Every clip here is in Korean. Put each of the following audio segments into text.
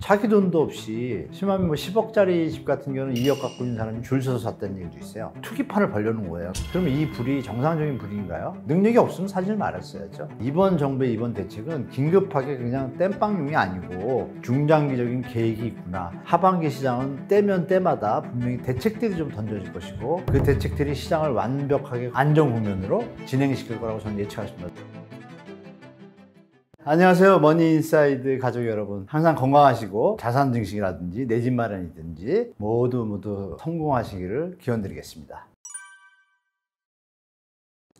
자기 돈도 없이 심하면 뭐 10억짜리 집 같은 경우는 2억 갖고 있는 사람이 줄 서서 샀다는 얘기도 있어요. 투기판을 벌려놓은 거예요. 그러면 이 불이 정상적인 불인가요? 능력이 없으면 사지 말았어야죠. 이번 정부의 이번 대책은 긴급하게 그냥 땜빵용이 아니고 중장기적인 계획이 있구나. 하반기 시장은 때면 때마다 분명히 대책들이 좀 던져질 것이고 그 대책들이 시장을 완벽하게 안정 국면으로 진행시킬 거라고 저는 예측하십니다. 안녕하세요. 머니인사이드 가족 여러분. 항상 건강하시고 자산 증식이라든지 내 집 마련이든지 모두 성공하시기를 기원드리겠습니다.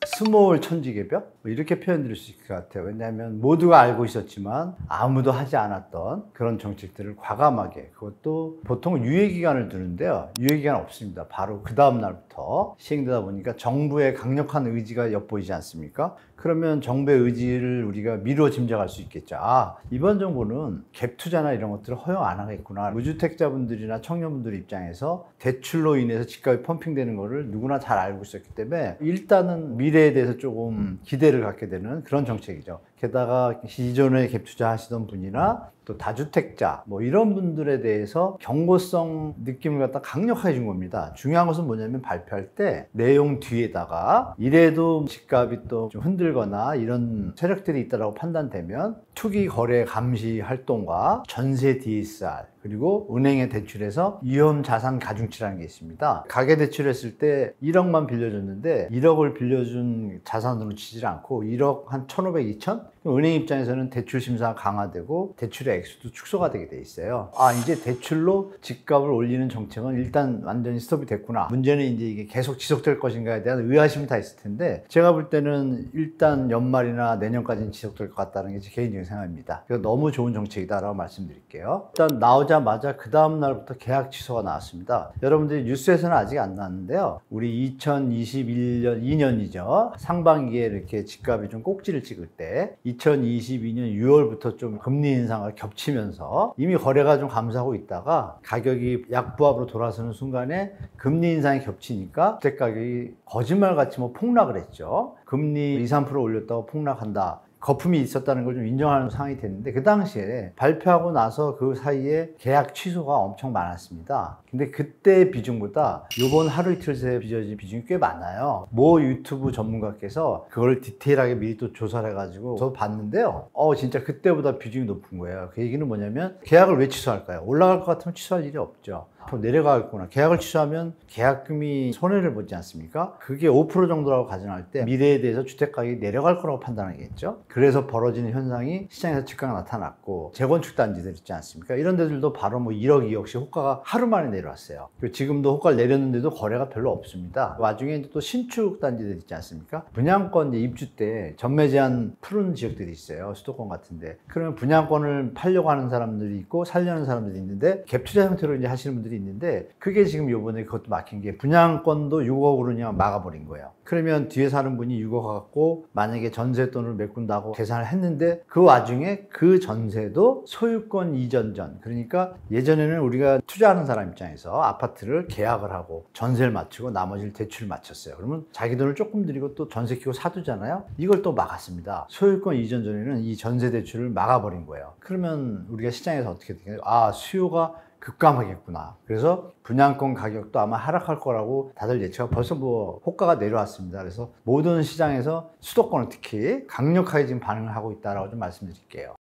스몰 천지개벽? 이렇게 표현드릴 수 있을 것 같아요. 왜냐하면 모두가 알고 있었지만 아무도 하지 않았던 그런 정책들을 과감하게, 그것도 보통 유예기간을 두는데요. 유예기간 없습니다. 바로 그 다음 날부터 시행되다 보니까 정부의 강력한 의지가 엿보이지 않습니까? 그러면 정부의 의지를 우리가 미루어 짐작할 수 있겠죠. 아, 이번 정부는 갭 투자나 이런 것들을 허용 안 하겠구나. 무주택자분들이나 청년분들 입장에서 대출로 인해서 집값이 펌핑되는 거를 누구나 잘 알고 있었기 때문에 일단은 미래에 대해서 조금 기대를 갖게 되는 그런 정책이죠. 게다가 기존에 갭 투자 하시던 분이나 또 다주택자 뭐 이런 분들에 대해서 경고성 느낌을 갖다 강력하게 준 겁니다. 중요한 것은 뭐냐면 발표할 때 내용 뒤에다가 이래도 집값이 또 좀 흔들거나 이런 세력들이 있다고 판단되면 투기 거래 감시 활동과 전세 DSR 그리고 은행에 대출해서 위험 자산 가중치라는 게 있습니다. 가계 대출했을 때 1억만 빌려줬는데 1억을 빌려준 자산으로 치질 않고 1억 한 1,500, 2,000? 은행 입장에서는 대출 심사가 강화되고 대출의 액수도 축소가 되게 돼 있어요. 아, 이제 대출로 집값을 올리는 정책은 일단 완전히 스톱이 됐구나. 문제는 이제 이게 계속 지속될 것인가에 대한 의아심이 다 있을 텐데 제가 볼 때는 일단 연말이나 내년까지는 지속될 것 같다는 게 제 개인적인 생각입니다. 그래서 너무 좋은 정책이다라고 말씀드릴게요. 일단 나오자마자 그 다음 날부터 계약 취소가 나왔습니다. 여러분들이 뉴스에서는 아직 안 나왔는데요. 우리 2021년 2년이죠. 상반기에 이렇게 집값이 좀 꼭지를 찍을 때 2022년 6월부터 좀 금리 인상과 겹치면서 이미 거래가 좀 감소하고 있다가 가격이 약보합으로 돌아서는 순간에 금리 인상이 겹치니까 주택 가격이 거짓말같이 폭락을 했죠. 금리 2, 3% 올렸다고 폭락한다. 거품이 있었다는 걸 좀 인정하는 상황이 됐는데 그 당시에 발표하고 나서 그 사이에 계약 취소가 엄청 많았습니다. 근데 그때 비중보다 이번 하루 이틀 새에 빚어진 비중이 꽤 많아요. 모 유튜브 전문가께서 그걸 디테일하게 미리 또 조사를 해가지고 저도 봤는데요. 진짜 그때보다 비중이 높은 거예요. 그 얘기는 뭐냐면 계약을 왜 취소할까요? 올라갈 것 같으면 취소할 일이 없죠. 앞으로 내려가겠구나. 계약을 취소하면 계약금이 손해를 보지 않습니까? 그게 5% 정도라고 가정할 때 미래에 대해서 주택가격이 내려갈 거라고 판단하겠죠. 그래서 벌어지는 현상이 시장에서 즉각 나타났고 재건축 단지들 있지 않습니까? 이런 데들도 바로 1억, 2억씩 호가가 하루 만에 내려왔어요. 지금도 호가를 내렸는데도 거래가 별로 없습니다. 와중에 또 신축 단지들 있지 않습니까? 분양권 입주 때 전매 제한 푸른 지역들이 있어요. 수도권 같은데. 그러면 분양권을 팔려고 하는 사람들이 있고 살려는 사람들이 있는데 갭 투자 형태로 이제 하시는 분들이 있는데 그게 지금 요번에 그것도 막힌 게 분양권도 6억으로 그냥 막아버린 거예요. 그러면 뒤에 사는 분이 6억 갖고 만약에 전세돈을 메꾼다고 계산을 했는데 그 와중에 그 전세도 소유권 이전 전, 그러니까 예전에는 우리가 투자하는 사람 입장에서 아파트를 계약을 하고 전세를 맞추고 나머지를 대출을 맞췄어요. 그러면 자기 돈을 조금 들이고 또 전세 키고 사두잖아요. 이걸 또 막았습니다. 소유권 이전 전에는 이 전세 대출을 막아버린 거예요. 그러면 우리가 시장에서 어떻게 되겠어요? 아, 수요가 급감하겠구나. 그래서 분양권 가격도 아마 하락할 거라고 다들 예측하고 벌써 호가가 내려왔습니다. 그래서 모든 시장에서 수도권은 특히 강력하게 지금 반응을 하고 있다라고 좀 말씀드릴게요.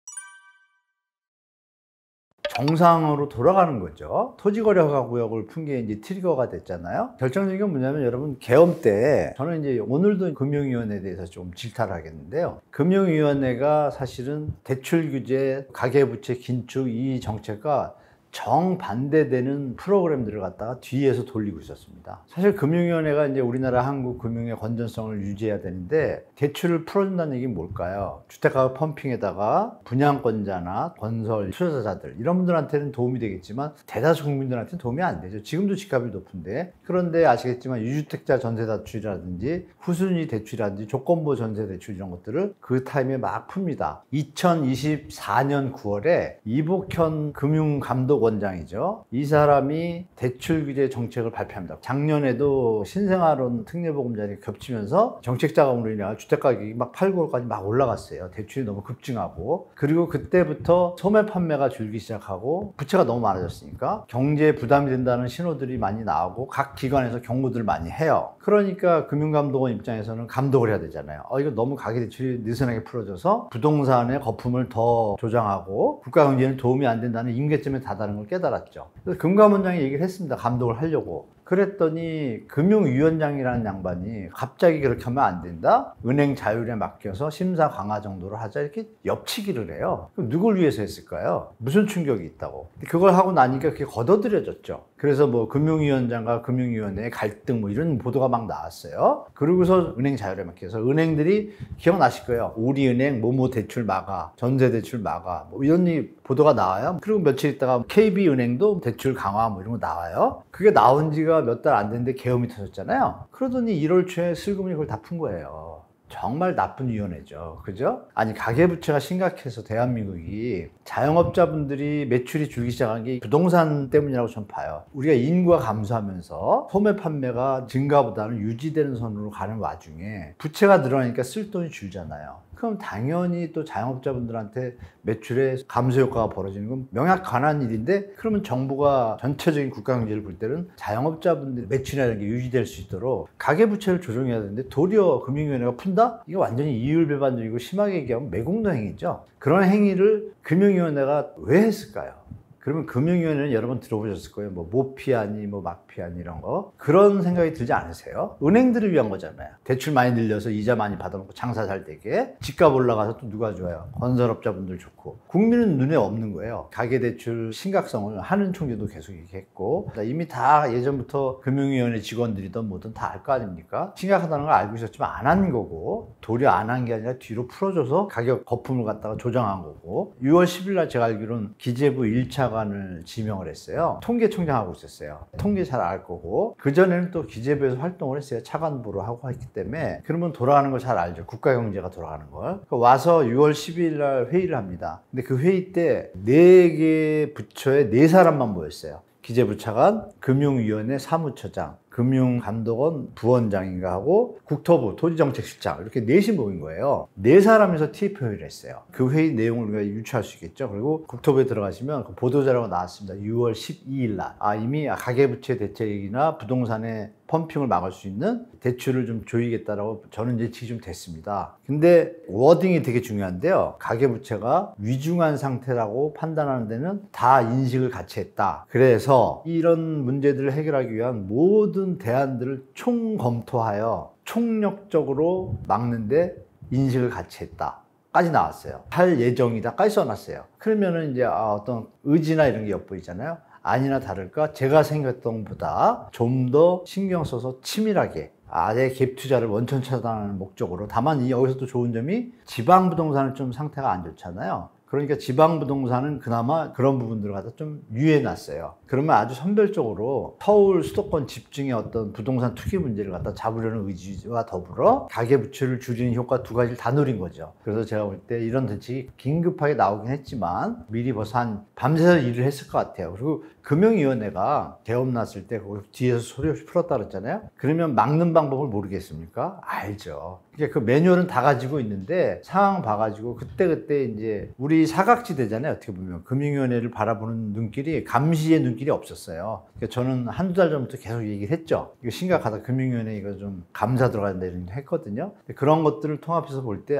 정상으로 돌아가는 거죠. 토지거래허가구역을 푼 게 이제 트리거가 됐잖아요. 결정적인 건 뭐냐면 여러분 계엄 때 저는 이제 오늘도 금융위원회에 대해서 좀 질타를 하겠는데요. 금융위원회가 사실은 대출 규제, 가계부채 긴축 이 정책과 정반대되는 프로그램들을 갖다가 뒤에서 돌리고 있었습니다. 사실 금융위원회가 이제 우리나라 한국 금융의 건전성을 유지해야 되는데 대출을 풀어준다는 얘기는 뭘까요? 주택가격 펌핑에다가 분양권자나 건설 투자자들 이런 분들한테는 도움이 되겠지만 대다수 국민들한테는 도움이 안 되죠. 지금도 집값이 높은데. 그런데 아시겠지만 유주택자 전세 대출이라든지 후순위 대출이라든지 조건부 전세 대출 이런 것들을 그 타임에 막 풉니다. 2024년 9월에 이복현 금융감독 원장이죠. 이 사람이 대출 규제 정책을 발표합니다. 작년에도 신생아론 특례보금자리 겹치면서 정책 자금으로 인해 주택가격이 막 8, 9월까지 막 올라갔어요. 대출이 너무 급증하고. 그리고 그때부터 소매 판매가 줄기 시작하고 부채가 너무 많아졌으니까 경제에 부담이 된다는 신호들이 많이 나오고 각 기관에서 경고들을 많이 해요. 그러니까 금융감독원 입장에서는 감독을 해야 되잖아요. 이거 너무 가계대출이 느슨하게 풀어져서 부동산의 거품을 더 조장하고 국가 경제에는 도움이 안 된다는 임계점에 다다른 걸 깨달았죠. 그래서 금감원장이 얘기를 했습니다. 감독을 하려고. 그랬더니 금융위원장이라는 양반이 갑자기 그렇게 하면 안 된다? 은행 자율에 맡겨서 심사 강화 정도로 하자 이렇게 엽치기를 해요. 그럼 누굴 위해서 했을까요? 무슨 충격이 있다고. 그걸 하고 나니까 그게 걷어들여졌죠. 그래서 뭐 금융위원장과 금융위원회의 갈등 뭐 이런 보도가 막 나왔어요. 그러고서 은행 자율에 맡겨서 은행들이 기억나실 거예요. 우리은행 뭐뭐 대출 막아, 전세 대출 막아 뭐 이런 보도가 나와요. 그리고 며칠 있다가 KB은행도 대출 강화 뭐 이런 거 나와요. 그게 나온 지가 몇 달 안 됐는데 계엄이 터졌잖아요. 그러더니 1월 초에 슬그머니 그걸 다 푼 거예요. 정말 나쁜 위원회죠. 그죠? 아니 가계부채가 심각해서 대한민국이 자영업자분들이 매출이 줄기 시작한 게 부동산 때문이라고 저는 봐요. 우리가 인구가 감소하면서 소매 판매가 증가보다는 유지되는 선으로 가는 와중에 부채가 늘어나니까 쓸 돈이 줄잖아요. 그럼 당연히 또 자영업자분들한테 매출의 감소 효과가 벌어지는 건 명확한 일인데, 그러면 정부가 전체적인 국가 경제를 볼 때는 자영업자분들 매출이라는 게 유지될 수 있도록 가계부채를 조정해야 되는데 도리어 금융위원회가 푼다? 이거 완전히 이율배반적이고 심하게 얘기하면 매국노 행위죠. 그런 행위를 금융위원회가 왜 했을까요? 그러면 금융위원회는 여러 번 들어보셨을 거예요. 뭐 모피아니, 뭐 막피아니 이런 거. 그런 생각이 들지 않으세요? 은행들을 위한 거잖아요. 대출 많이 늘려서 이자 많이 받아놓고 장사 잘 되게. 집값 올라가서 또 누가 좋아요? 건설업자분들 좋고. 국민은 눈에 없는 거예요. 가계대출 심각성을 하는 총재도 계속 얘기했고, 이미 다 예전부터 금융위원회 직원들이든 뭐든 다 알 거 아닙니까? 심각하다는 걸 알고 있었지만 안 한 거고, 도리어 안 한 게 아니라 뒤로 풀어줘서 가격 거품을 갖다가 조정한 거고. 6월 10일 날 제가 알기로는 기재부 1차 관을 지명을 했어요. 통계청장하고 있었어요. 통계 잘 알 거고, 그전에는 또 기재부에서 활동을 했어요. 차관부로 하고 했기 때문에. 그러면 돌아가는 걸 잘 알죠. 국가 경제가 돌아가는 걸. 와서 6월 12일 날 회의를 합니다. 근데 그 회의 때 4개 부처에 4사람만 모였어요. 기재부 차관, 금융위원회 사무처장, 금융감독원 부원장인가 하고 국토부 토지정책실장, 이렇게 넷이 모인 거예요. 4사람에서 TF 회의를 했어요. 그 회의 내용을 우리가 유추할 수 있겠죠. 그리고 국토부에 들어가시면 그 보도자료가 나왔습니다. 6월 12일 날. 이미 가계부채 대책이나 부동산의 펌핑을 막을 수 있는 대출을 좀 조이겠다라고 저는 예측이 좀 됐습니다. 근데 워딩이 되게 중요한데요. 가계부채가 위중한 상태라고 판단하는 데는 다 인식을 같이 했다. 그래서 이런 문제들을 해결하기 위한 모든 대안들을 총검토하여 총력적으로 막는데 인식을 같이 했다 까지 나왔어요. 할 예정이다까지 써놨어요. 그러면은 이제 어떤 의지나 이런 게 엿보이잖아요. 아니나 다를까 제가 생각했던 것보다 좀 더 신경 써서 치밀하게 아예 갭 투자를 원천 차단하는 목적으로. 다만 여기서 또 좋은 점이 지방 부동산은 좀 상태가 안 좋잖아요. 그러니까 지방 부동산은 그나마 그런 부분들을 갖다 좀 유예해놨어요. 그러면 아주 선별적으로 서울 수도권 집중의 어떤 부동산 투기 문제를 갖다 잡으려는 의지와 더불어 가계부채를 줄이는 효과 2가지를 다 노린 거죠. 그래서 제가 볼 때 이런 대책이 긴급하게 나오긴 했지만 미리 벌써 밤새서 일을 했을 것 같아요. 그리고 금융위원회가 계엄 났을 때 거기 뒤에서 소리 없이 풀었다 그랬잖아요. 그러면 막는 방법을 모르겠습니까? 알죠. 그러니까 그 매뉴얼은 다 가지고 있는데 상황 봐가지고 그때 이제 우리 사각지대잖아요. 어떻게 보면 금융위원회를 바라보는 눈길이 감시의 눈길이 없었어요. 그러니까 저는 한두 달 전부터 계속 얘기를 했죠. 이거 심각하다. 금융위원회 이거 좀 감사 들어간다 이런 얘기 했거든요. 그런 것들을 통합해서 볼 때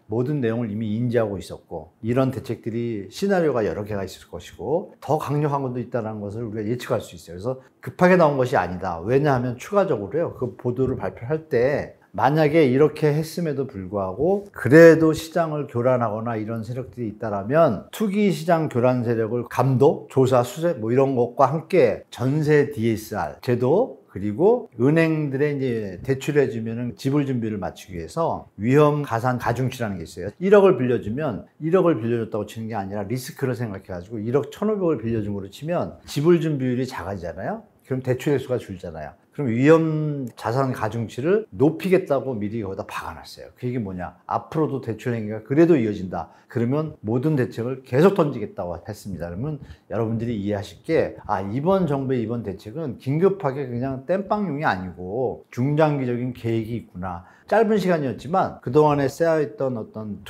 모든 내용을 이미 인지하고 있었고, 이런 대책들이 시나리오가 여러 개가 있을 것이고 더 강력한 것도 있다는 것을 우리가 예측할 수 있어요. 그래서 급하게 나온 것이 아니다. 왜냐하면 추가적으로요, 그 보도를 발표할 때 만약에 이렇게 했음에도 불구하고 그래도 시장을 교란하거나 이런 세력들이 있다라면 투기 시장 교란 세력을 감독, 조사, 수색 뭐 이런 것과 함께 전세 DSR 제도, 그리고 은행들의 이제 대출해주면은 지불 준비를 맞추기 위해서 위험 가산 가중치라는 게 있어요. 1억을 빌려주면 1억을 빌려줬다고 치는 게 아니라 리스크를 생각해가지고 1억 1,500을 빌려준 거로 치면 지불 준비율이 작아지잖아요. 그럼 대출 액수가 줄잖아요. 그럼 위험 자산 가중치를 높이겠다고 미리 거기다 박아놨어요. 그 얘기 뭐냐? 앞으로도 대출 행위가 그래도 이어진다. 그러면 모든 대책을 계속 던지겠다고 했습니다. 그러면 여러분들이 이해하실 게, 이번 정부의 이번 대책은 긴급하게 그냥 땜빵용이 아니고 중장기적인 계획이 있구나. 짧은 시간이었지만 그동안에 쌓여있던 어떤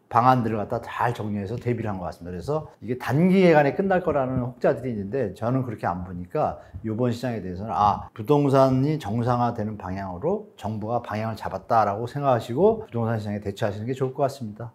방안들을 갖다 잘 정리해서 대비를 한 것 같습니다. 그래서 이게 단기간에 끝날 거라는 혹자들이 있는데 저는 그렇게 안 보니까 이번 시장에 대해서는 부동산이 정상화되는 방향으로 정부가 방향을 잡았다라고 생각하시고 부동산 시장에 대처하시는 게 좋을 것 같습니다.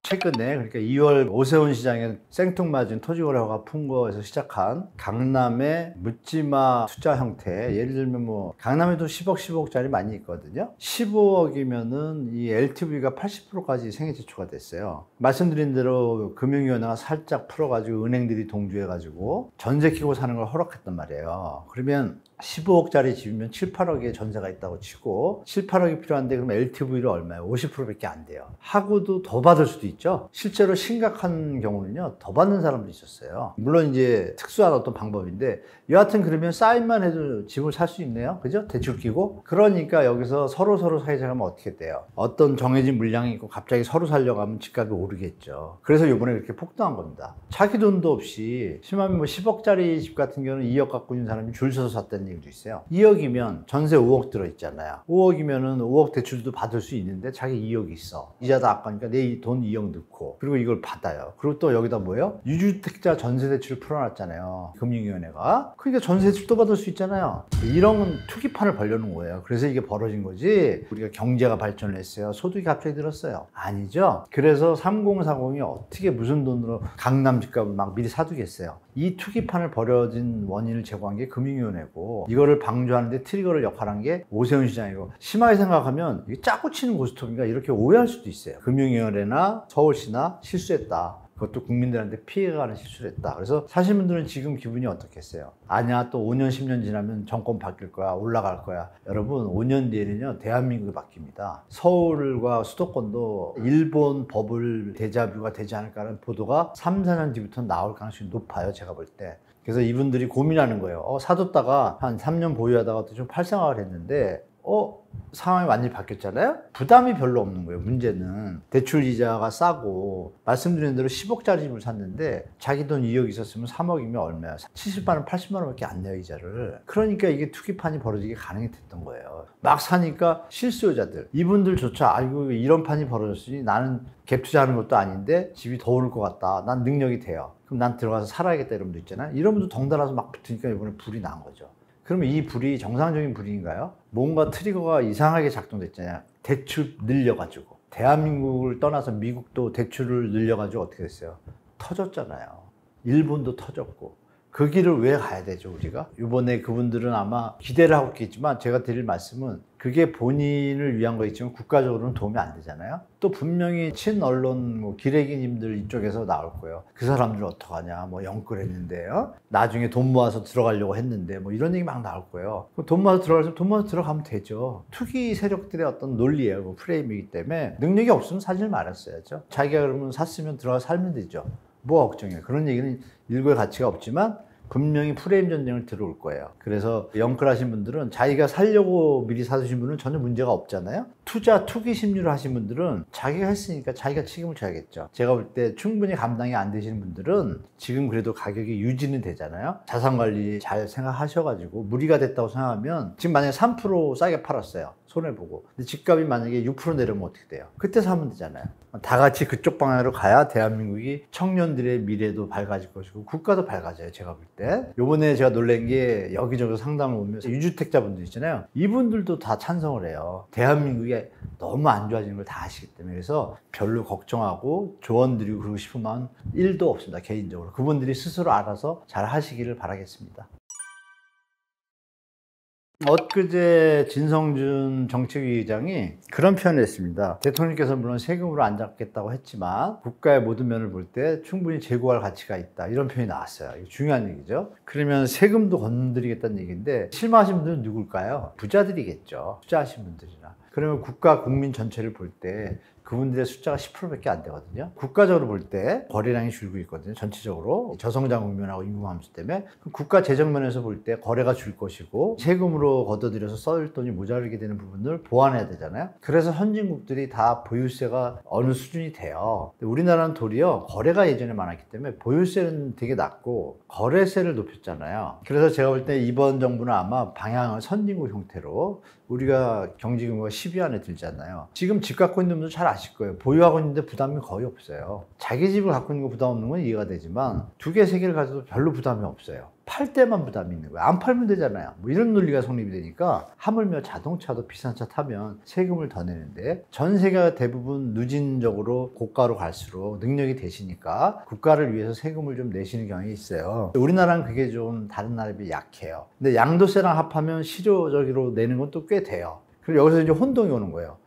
최근에 그러니까 2월 오세훈 시장에 생뚱맞은 토지거래허가 풍거에서 시작한 강남의 묻지마 투자 형태, 예를 들면 강남에도 10억, 15억짜리 많이 있거든요. 15억이면은 이 LTV가 80%까지 생애제초가 됐어요. 말씀드린 대로 금융위원회가 살짝 풀어가지고 은행들이 동조해가지고 전세 키고 사는 걸 허락했단 말이에요. 그러면 15억짜리 집이면 7, 8억의 전세가 있다고 치고 7, 8억이 필요한데 그럼 LTV를 얼마예요? 50%밖에 안 돼요. 하고도 더 받을 수도 있죠. 실제로 심각한 경우는요, 더 받는 사람도 있었어요. 물론 이제 특수한 어떤 방법인데 여하튼 그러면 사인만 해도 집을 살 수 있네요. 그죠? 대출 끼고. 그러니까 여기서 서로 사이자 가면 어떻게 돼요? 어떤 정해진 물량이 있고 갑자기 서로 살려고 하면 집값이 오르겠죠. 그래서 이번에 그렇게 폭등한 겁니다. 자기 돈도 없이 심하면 10억짜리 집 같은 경우는 2억 갖고 있는 사람이 줄 서서 샀다는 얘기도 있어요. 2억이면 전세 5억 들어있잖아요. 5억이면은 5억 대출도 받을 수 있는데 자기 2억이 있어. 이자도 아까니까 내 돈 2억 넣고 그리고 이걸 받아요. 그리고 또 여기다 뭐예요? 유주택자 전세 대출을 풀어놨잖아요. 금융위원회가. 그러니까 전세 대출도 받을 수 있잖아요. 이런 투기판을 벌려놓은 거예요. 그래서 이게 벌어진 거지 우리가 경제가 발전을 했어요. 소득이 갑자기 늘었어요. 아니죠. 그래서 3040이 어떻게 무슨 돈으로 강남 집값을 막 미리 사두겠어요. 이 투기판을 벌여진 원인을 제공한 게 금융위원회고 이거를 방조하는데 트리거를 역할한 게 오세훈 시장이고 심하게 생각하면 이게 짜고 치는 고스톱인가 이렇게 오해할 수도 있어요. 금융위원회나 서울시나 실수했다. 그것도 국민들한테 피해가는 실수를 했다. 그래서 사실 분들은 지금 기분이 어떻겠어요? 아니야, 또 5년, 10년 지나면 정권 바뀔 거야, 올라갈 거야. 여러분, 5년 뒤에는요, 대한민국이 바뀝니다. 서울과 수도권도 일본 버블 데자뷰가 되지 않을까라는 보도가 3, 4년 뒤부터 나올 가능성이 높아요, 제가 볼 때. 그래서 이분들이 고민하는 거예요. 사뒀다가 한 3년 보유하다가 또 좀 팔생각을 했는데, 상황이 완전히 바뀌었잖아요? 부담이 별로 없는 거예요. 문제는 대출 이자가 싸고 말씀드린 대로 10억짜리 집을 샀는데 자기 돈 2억 있었으면 3억이면 얼마야? 70만 원, 80만 원밖에 안 내요, 이자를. 그러니까 이게 투기판이 벌어지게 가능이 됐던 거예요. 막 사니까 실수요자들, 이분들조차 이런 판이 벌어졌으니 나는 갭 투자하는 것도 아닌데 집이 더 오를 것 같다. 난 능력이 돼요. 그럼 난 들어가서 살아야겠다 이런 분도 있잖아요. 이런 분도 덩달아서 막 붙으니까 이번에 불이 난 거죠. 그러면 이 불이 정상적인 불인가요? 뭔가 트리거가 이상하게 작동됐잖아요. 대출 늘려가지고. 대한민국을 떠나서 미국도 대출을 늘려가지고 어떻게 됐어요? 터졌잖아요. 일본도 터졌고. 그 길을 왜 가야 되죠, 우리가? 이번에 그분들은 아마 기대를 하고 있겠지만 제가 드릴 말씀은 그게 본인을 위한 거겠지만 국가적으로는 도움이 안 되잖아요. 또 분명히 친언론 기레기님들 이쪽에서 나올 거예요. 그 사람들 어떡하냐, 영끌했는데요. 나중에 돈 모아서 들어가려고 했는데 이런 얘기 막 나올 거예요. 돈 모아서 들어가면 되죠. 투기 세력들의 어떤 논리예요. 프레임이기 때문에 능력이 없으면 사질 말았어야죠. 자기가 그러면 샀으면 들어가 살면 되죠. 뭐 걱정이에요. 그런 얘기는 일고의 가치가 없지만 분명히 프레임 전쟁을 들어올 거예요. 그래서 영끌하신 분들은 자기가 살려고 미리 사두신 분은 전혀 문제가 없잖아요. 투기 심리를 하신 분들은 자기가 했으니까 자기가 책임을 져야겠죠. 제가 볼 때 충분히 감당이 안 되시는 분들은 지금 그래도 가격이 유지는 되잖아요. 자산관리 잘 생각하셔가지고 무리가 됐다고 생각하면 지금 만약에 3% 싸게 팔았어요. 손해보고. 근데 집값이 만약에 6% 내려면 어떻게 돼요? 그때 사면 되잖아요. 다 같이 그쪽 방향으로 가야 대한민국이 청년들의 미래도 밝아질 것이고 국가도 밝아져요, 제가 볼 때. 요번에 제가 놀란 게 여기저기 상담을 보면서 유주택자분들 있잖아요. 이분들도 다 찬성을 해요. 대한민국이 너무 안 좋아지는 걸 다 아시기 때문에. 그래서 별로 걱정하고 조언 드리고 그러고 싶은 마음 1도 없습니다, 개인적으로. 그분들이 스스로 알아서 잘 하시기를 바라겠습니다. 엊그제 진성준 정책위 의장이 그런 표현을 했습니다. 대통령께서 물론 세금으로 안 잡겠다고 했지만 국가의 모든 면을 볼 때 충분히 재고할 가치가 있다. 이런 표현이 나왔어요. 이거 중요한 얘기죠. 그러면 세금도 건드리겠다는 얘기인데 실망하신 분들은 누굴까요? 부자들이겠죠. 투자하신 분들이나. 그러면 국가 국민 전체를 볼 때 그분들의 숫자가 10%밖에 안 되거든요. 국가적으로 볼 때 거래량이 줄고 있거든요. 전체적으로 저성장 국면하고 인구 감소 때문에 국가 재정면에서 볼 때 거래가 줄 것이고 세금으로 걷어들여서 써줄 돈이 모자르게 되는 부분을 보완해야 되잖아요. 그래서 선진국들이 다 보유세가 어느 수준이 돼요. 우리나라는 도리어 거래가 예전에 많았기 때문에 보유세는 되게 낮고 거래세를 높였잖아요. 그래서 제가 볼 때 이번 정부는 아마 방향을 선진국 형태로, 우리가 경제 규모가 10위 안에 들지 않나요? 지금 집 갖고 있는 분들 잘 아실 거예요. 보유하고 있는데 부담이 거의 없어요. 자기 집을 갖고 있는 거 부담 없는 건 이해가 되지만 두 개, 세 개를 가져도 별로 부담이 없어요. 팔 때만 부담이 있는 거예요. 안 팔면 되잖아요. 뭐 이런 논리가 성립이 되니까, 하물며 자동차도 비싼 차 타면 세금을 더 내는데, 전 세계가 대부분 누진적으로 고가로 갈수록 능력이 되시니까 국가를 위해서 세금을 좀 내시는 경향이 있어요. 우리나라는 그게 좀 다른 나라에 비해 약해요. 근데 양도세랑 합하면 실효적으로 내는 건 또 꽤 돼요. 그리고 여기서 이제 혼동이 오는 거예요.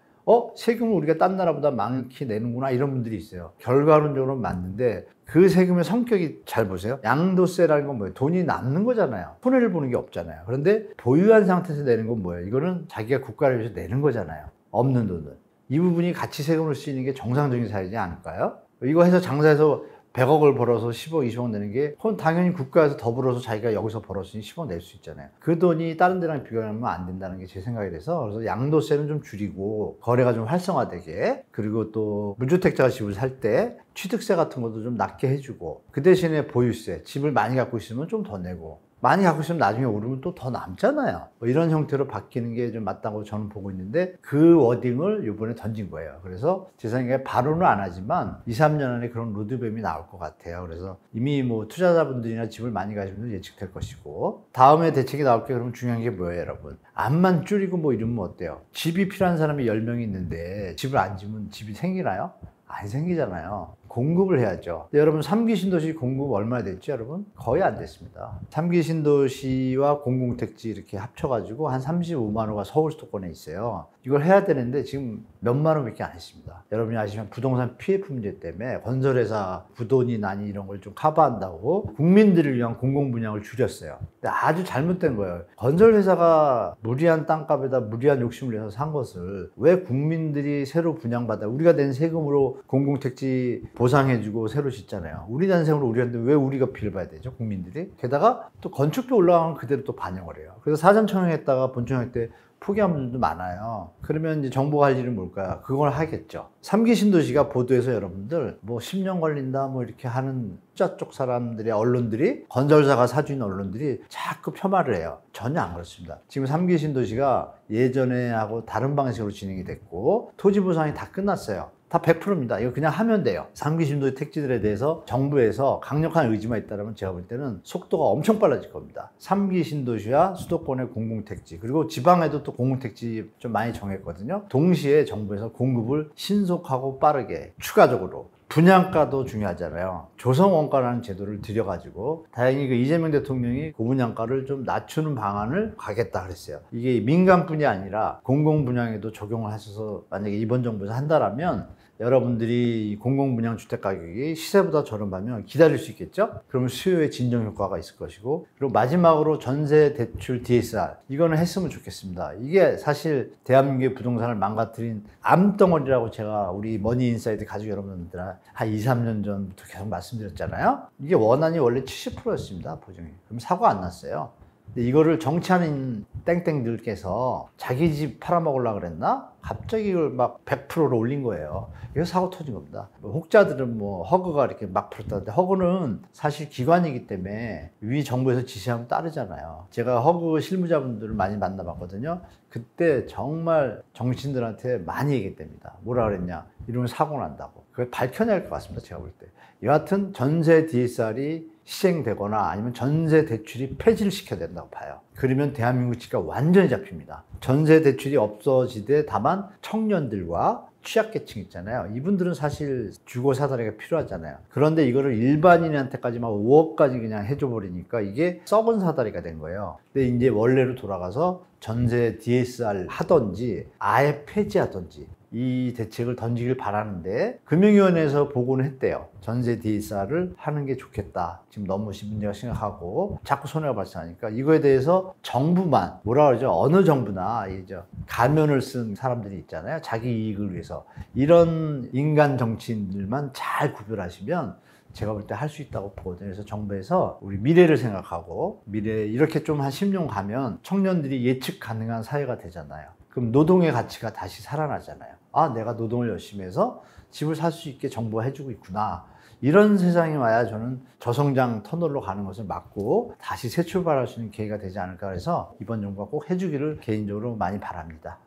세금을 우리가 딴 나라보다 많게 내는구나, 이런 분들이 있어요. 결과론적으로는 맞는데 그 세금의 성격이, 잘 보세요. 양도세라는 건 뭐예요? 돈이 남는 거잖아요. 손해를 보는 게 없잖아요. 그런데 보유한 상태에서 내는 건 뭐예요? 이거는 자기가 국가를 위해서 내는 거잖아요. 없는 돈을. 이 부분이 같이 세금을 쓰이는 게 정상적인 사회지 않을까요? 이거 해서 장사해서 100억을 벌어서 10억, 20억 내는 게, 그건 당연히 국가에서 더 벌어서 자기가 여기서 벌었으니 10억 낼 수 있잖아요. 그 돈이 다른 데랑 비교하면 안 된다는 게 제 생각이 돼서, 그래서 양도세는 좀 줄이고 거래가 좀 활성화되게, 그리고 또 무주택자가 집을 살 때 취득세 같은 것도 좀 낮게 해주고, 그 대신에 보유세, 집을 많이 갖고 있으면 좀 더 내고, 많이 갖고 있으면 나중에 오르면 또 더 남잖아요. 뭐 이런 형태로 바뀌는 게 좀 맞다고 저는 보고 있는데, 그 워딩을 이번에 던진 거예요. 그래서 제 생각에 바로는 안 하지만 2, 3년 안에 그런 로드맵이 나올 것 같아요. 그래서 이미 뭐 투자자분들이나 집을 많이 가신 분들 예측될 것이고, 다음에 대책이 나올 게 그러면 중요한 게 뭐예요, 여러분? 암만 줄이고 뭐 이러면 어때요? 집이 필요한 사람이 10명이 있는데 집을 안 지면 집이 생기나요? 안 생기잖아요. 공급을 해야죠. 여러분, 3기 신도시 공급 얼마나 됐죠, 여러분? 거의 안 됐습니다. 3기 신도시와 공공택지 이렇게 합쳐가지고 한 35만 호가 서울 수도권에 있어요. 이걸 해야 되는데 지금 몇만 호밖에 안 했습니다. 여러분이 아시면 부동산 PF 문제 때문에 건설회사 부도니 난이 이런 걸 좀 커버한다고 국민들을 위한 공공분양을 줄였어요. 근데 아주 잘못된 거예요. 건설회사가 무리한 땅값에다 무리한 욕심을 내서 산 것을 왜 국민들이 새로 분양받아, 우리가 낸 세금으로 공공택지 보상해주고 새로 짓잖아요. 우리 낸 세금으로 우리한테 왜 우리가 피를 봐야 되죠, 국민들이? 게다가 또 건축비 올라가면 그대로 또 반영을 해요. 그래서 사전청약했다가 본청약 때 포기한 분들도 많아요. 그러면 이제 정부가 할 일은 뭘까요? 그걸 하겠죠. 3기 신도시가 보도해서 여러분들 뭐 10년 걸린다 뭐 이렇게 하는 숫자 쪽 사람들의, 언론들이, 건설사가 사주인 언론들이 자꾸 폄하를 해요. 전혀 안 그렇습니다. 지금 3기 신도시가 예전에 하고 다른 방식으로 진행이 됐고, 토지 보상이 다 끝났어요. 다 100%입니다. 이거 그냥 하면 돼요. 3기 신도시 택지들에 대해서 정부에서 강력한 의지만 있다면 제가 볼 때는 속도가 엄청 빨라질 겁니다. 3기 신도시와 수도권의 공공택지, 그리고 지방에도 또 공공택지 좀 많이 정했거든요. 동시에 정부에서 공급을 신속하고 빠르게, 추가적으로 분양가도 중요하잖아요. 조성원가라는 제도를 들여가지고, 다행히 그 이재명 대통령이 고분양가를 좀 낮추는 방안을 가겠다 그랬어요. 이게 민간뿐이 아니라 공공분양에도 적용을 하셔서 만약에 이번 정부에서 한다라면 여러분들이 공공분양 주택 가격이 시세보다 저렴하면 기다릴 수 있겠죠? 그러면 수요에 진정 효과가 있을 것이고, 그리고 마지막으로 전세 대출 DSR, 이거는 했으면 좋겠습니다. 이게 사실 대한민국의 부동산을 망가뜨린 암덩어리라고 제가 우리 머니인사이트 가족 여러분들 한 2, 3년 전부터 계속 말씀드렸잖아요. 이게 원안이 원래 70%였습니다, 보증이. 그럼 사고 안 났어요. 근데 이거를 정치하는 땡땡들께서 자기 집 팔아먹으려고 그랬나? 갑자기 이걸 막 100%로 올린 거예요. 이거 사고 터진 겁니다. 혹자들은 뭐 허그가 이렇게 막 풀었다는데, 허그는 사실 기관이기 때문에 위 정부에서 지시하면 따르잖아요. 제가 허그 실무자분들을 많이 만나봤거든요. 그때 정말 정치인들한테 많이 얘기했답니다. 뭐라 그랬냐? 이러면 사고 난다고. 그걸 밝혀내야 할 것 같습니다, 제가 볼 때. 여하튼 전세 DSR이 시행되거나 아니면 전세 대출이 폐지를 시켜야 된다고 봐요. 그러면 대한민국 집값 완전히 잡힙니다. 전세 대출이 없어지되 다만 청년들과 취약계층 있잖아요. 이분들은 사실 주거 사다리가 필요하잖아요. 그런데 이거를 일반인한테까지 막 5억까지 그냥 해줘버리니까 이게 썩은 사다리가 된 거예요. 근데 이제 원래로 돌아가서 전세 DSR 하든지 아예 폐지하든지 이 대책을 던지길 바라는데 금융위원회에서 보고는 했대요. 전세 DSR을 하는 게 좋겠다. 지금 너무 문제가 심각하고 자꾸 손해가 발생하니까 이거에 대해서 정부만 뭐라 그러죠? 어느 정부나 이제 가면을 쓴 사람들이 있잖아요. 자기 이익을 위해서 이런 인간 정치인들만 잘 구별하시면 제가 볼 때 할 수 있다고 보거든요. 그래서 정부에서 우리 미래를 생각하고 미래 이렇게 좀 한 10년 가면 청년들이 예측 가능한 사회가 되잖아요. 그럼 노동의 가치가 다시 살아나잖아요. 아, 내가 노동을 열심히 해서 집을 살 수 있게 정부가 해주고 있구나. 이런 세상이 와야 저는 저성장 터널로 가는 것을 막고 다시 새 출발할 수 있는 기회가 되지 않을까 해서 이번 정부가 꼭 해주기를 개인적으로 많이 바랍니다.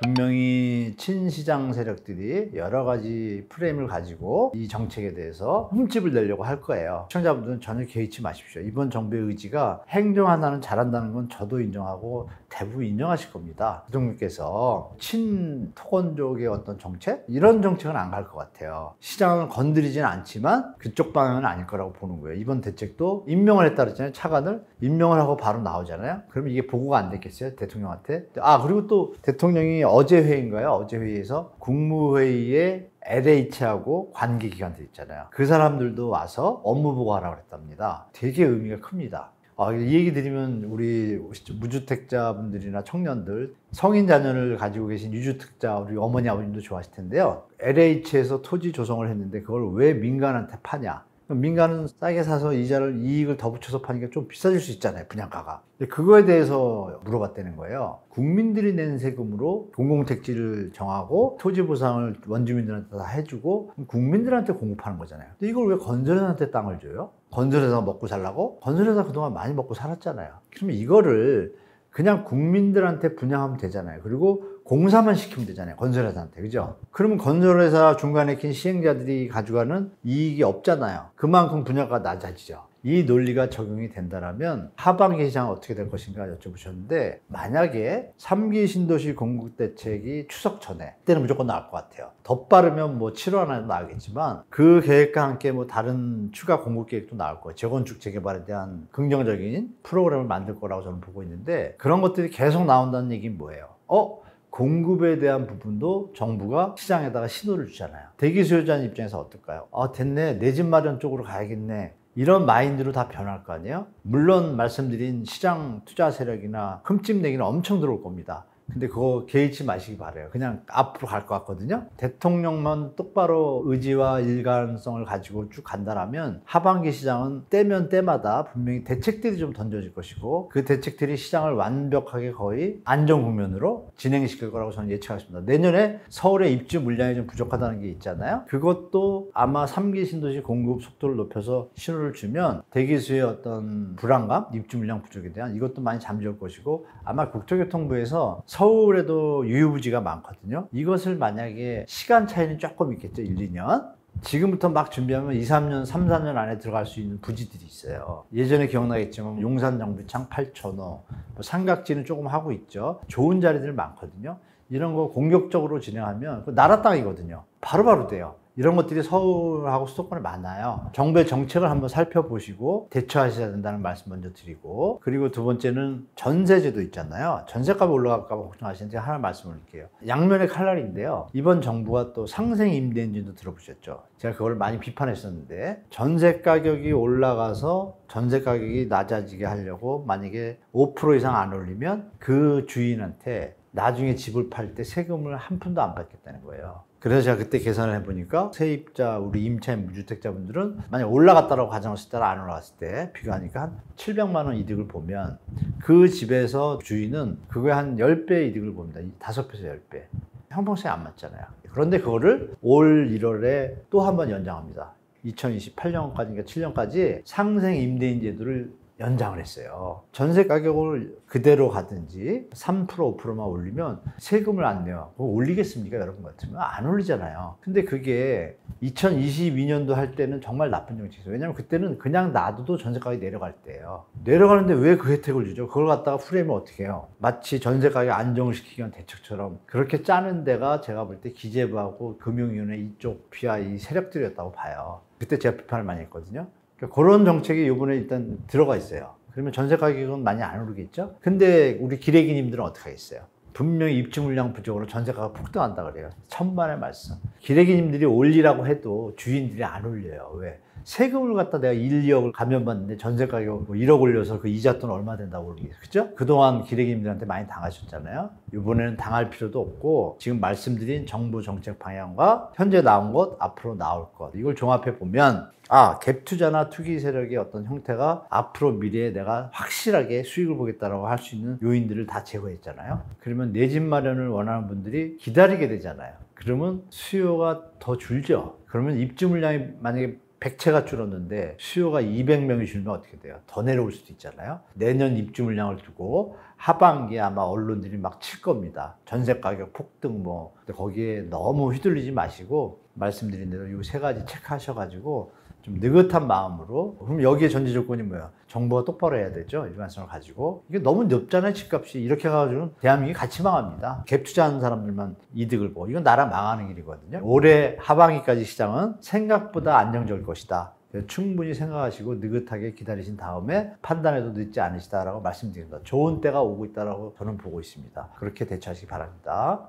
분명히 친시장 세력들이 여러 가지 프레임을 가지고 이 정책에 대해서 흠집을 내려고 할 거예요. 시청자분들은 전혀 개의치 마십시오. 이번 정부의 의지가 행정 하나는 잘한다는 건 저도 인정하고 대부분 인정하실 겁니다. 대통령께서 친토건족의 어떤 정책? 이런 정책은 안 갈 것 같아요. 시장을 건드리진 않지만 그쪽 방향은 아닐 거라고 보는 거예요. 이번 대책도 임명을 했다 그랬잖아요. 차관을 임명을 하고 바로 나오잖아요. 그러면 이게 보고가 안 됐겠어요? 대통령한테. 아, 그리고 또 대통령이 어제 회의인가요? 어제 회의에서 국무회의에 LH하고 관계기관들 있잖아요. 그 사람들도 와서 업무 보고하라고 그랬답니다. 되게 의미가 큽니다. 이 얘기 드리면 우리 무주택자분들이나 청년들, 성인 자녀를 가지고 계신 유주택자 우리 어머니 아버님도 좋아하실 텐데요. LH에서 토지 조성을 했는데 그걸 왜 민간한테 파냐? 민간은 싸게 사서 이익을 더 붙여서 파니까 좀 비싸질 수 있잖아요, 분양가가. 그거에 대해서 물어봤다는 거예요. 국민들이 낸 세금으로 공공택지를 정하고 토지 보상을 원주민들한테 다 해주고 국민들한테 공급하는 거잖아요. 근데 이걸 왜 건설회사한테 땅을 줘요? 건설회사가 먹고 살라고? 건설회사 그동안 많이 먹고 살았잖아요. 그러면 이거를 그냥 국민들한테 분양하면 되잖아요. 그리고 공사만 시키면 되잖아요. 건설회사한테. 그죠? 그러면 건설회사 중간에 낀 시행자들이 가져가는 이익이 없잖아요. 그만큼 분야가 낮아지죠. 이 논리가 적용이 된다면 하반기 시장은 어떻게 될 것인가 여쭤보셨는데 만약에 3기 신도시 공급 대책이 추석 전에 그때는 무조건 나올 것 같아요. 더 빠르면 뭐 7월 안에 나오겠지만 그 계획과 함께 뭐 다른 추가 공급 계획도 나올 거예요. 재건축 재개발에 대한 긍정적인 프로그램을 만들 거라고 저는 보고 있는데 그런 것들이 계속 나온다는 얘기는 뭐예요? 공급에 대한 부분도 정부가 시장에다가 신호를 주잖아요. 대기 수요자는 입장에서 어떨까요? 됐네. 내 집 마련 쪽으로 가야겠네. 이런 마인드로 다 변할 거 아니에요? 물론 말씀드린 시장 투자 세력이나 흠집 내기는 엄청 들어올 겁니다. 근데 그거 개의치 마시기 바라요. 그냥 앞으로 갈 것 같거든요. 대통령만 똑바로 의지와 일관성을 가지고 쭉 간다라면 하반기 시장은 때면 때마다 분명히 대책들이 좀 던져질 것이고 그 대책들이 시장을 완벽하게 거의 안정 국면으로 진행시킬 거라고 저는 예측하겠습니다. 내년에 서울의 입주 물량이 좀 부족하다는 게 있잖아요. 그것도 아마 3기 신도시 공급 속도를 높여서 신호를 주면 대기수의 어떤 불안감, 입주 물량 부족에 대한 이것도 많이 잠재울 것이고 아마 국토교통부에서 서울에도 유휴부지가 많거든요. 이것을 만약에 시간 차이는 조금 있겠죠. 1, 2년. 지금부터 막 준비하면 2, 3년, 3, 4년 안에 들어갈 수 있는 부지들이 있어요. 예전에 기억나겠지만 용산 정비창 8,000호, 삼각지는 조금 하고 있죠. 좋은 자리들 많거든요. 이런 거 공격적으로 진행하면 나라 땅이거든요. 바로바로 돼요. 이런 것들이 서울하고 수도권에 많아요. 정부의 정책을 한번 살펴보시고 대처하셔야 된다는 말씀 먼저 드리고 그리고 두 번째는 전세제도 있잖아요. 전세값이 올라갈까 봐 걱정하시는데 하나 말씀드릴게요. 양면의 칼날인데요. 이번 정부가 또 상생 임대인지도 들어보셨죠? 제가 그걸 많이 비판했었는데 전세 가격이 올라가서 전세 가격이 낮아지게 하려고 만약에 5% 이상 안 올리면 그 주인한테 나중에 집을 팔 때 세금을 한 푼도 안 받겠다는 거예요. 그래서 제가 그때 계산을 해보니까 세입자, 우리 임차인 무주택자분들은 만약 올라갔다라고 가정했을 때랑 안 올라갔을 때 비교하니까 한 700만 원 이득을 보면 그 집에서 주인은 그거에 한 10배 이득을 봅니다. 5배에서 10배. 형평성이 안 맞잖아요. 그런데 그거를 올 1월에 또 한 번 연장합니다. 2028년까지니까 7년까지 상생 임대인 제도를 연장을 했어요. 전세 가격을 그대로 가든지 3% 5%만 올리면 세금을 안 내요. 그거 올리겠습니까? 여러분 같으면 안 올리잖아요. 근데 그게 2022년도 할 때는 정말 나쁜 정책이에요. 왜냐면 그때는 그냥 놔둬도 전세 가격이 내려갈 때예요. 내려가는데 왜 그 혜택을 주죠? 그걸 갖다가 프레임을 어떻게 해요? 마치 전세 가격 안정을 시키기 위한 대책처럼 그렇게 짜는 데가 제가 볼 때 기재부하고 금융위원회 이쪽 BI 세력들이었다고 봐요. 그때 제가 비판을 많이 했거든요. 그런 정책이 이번에 일단 들어가 있어요. 그러면 전세 가격은 많이 안 오르겠죠? 근데 우리 기레기님들은 어떻게 하겠어요? 분명히 입주 물량 부족으로 전세가가 폭등한다 그래요. 천만의 말씀. 기레기님들이 올리라고 해도 주인들이 안 올려요. 왜? 세금을 갖다 내가 1, 2억을 감면받는데 전세 가격 뭐 1억 올려서 그 이자 돈 얼마 된다고 모르겠어요. 그죠? 그동안 기레기님들한테 많이 당하셨잖아요. 이번에는 당할 필요도 없고 지금 말씀드린 정부 정책 방향과 현재 나온 것, 앞으로 나올 것 이걸 종합해 보면 갭 투자나 투기 세력의 어떤 형태가 앞으로 미래에 내가 확실하게 수익을 보겠다라고 할 수 있는 요인들을 다 제거했잖아요. 그러면 내 집 마련을 원하는 분들이 기다리게 되잖아요. 그러면 수요가 더 줄죠. 그러면 입주 물량이 만약에 100채가 줄었는데 수요가 200명이 줄면 어떻게 돼요? 더 내려올 수도 있잖아요. 내년 입주 물량을 두고 하반기에 아마 언론들이 막 칠 겁니다. 전세 가격 폭등 뭐. 근데 거기에 너무 휘둘리지 마시고 말씀드린 대로 이 세 가지 체크하셔가지고 좀 느긋한 마음으로. 그럼 여기에 전제 조건이 뭐야? 정부가 똑바로 해야 되죠. 일관성을 가지고. 이게 너무 높잖아요. 집값이. 이렇게 가지고는 대한민국이 같이 망합니다. 갭 투자하는 사람들만 이득을 보고. 이건 나라 망하는 길이거든요. 올해 하반기까지 시장은 생각보다 안정적일 것이다. 충분히 생각하시고 느긋하게 기다리신 다음에 판단해도 늦지 않으시다라고 말씀드립니다. 좋은 때가 오고 있다라고 저는 보고 있습니다. 그렇게 대처하시기 바랍니다.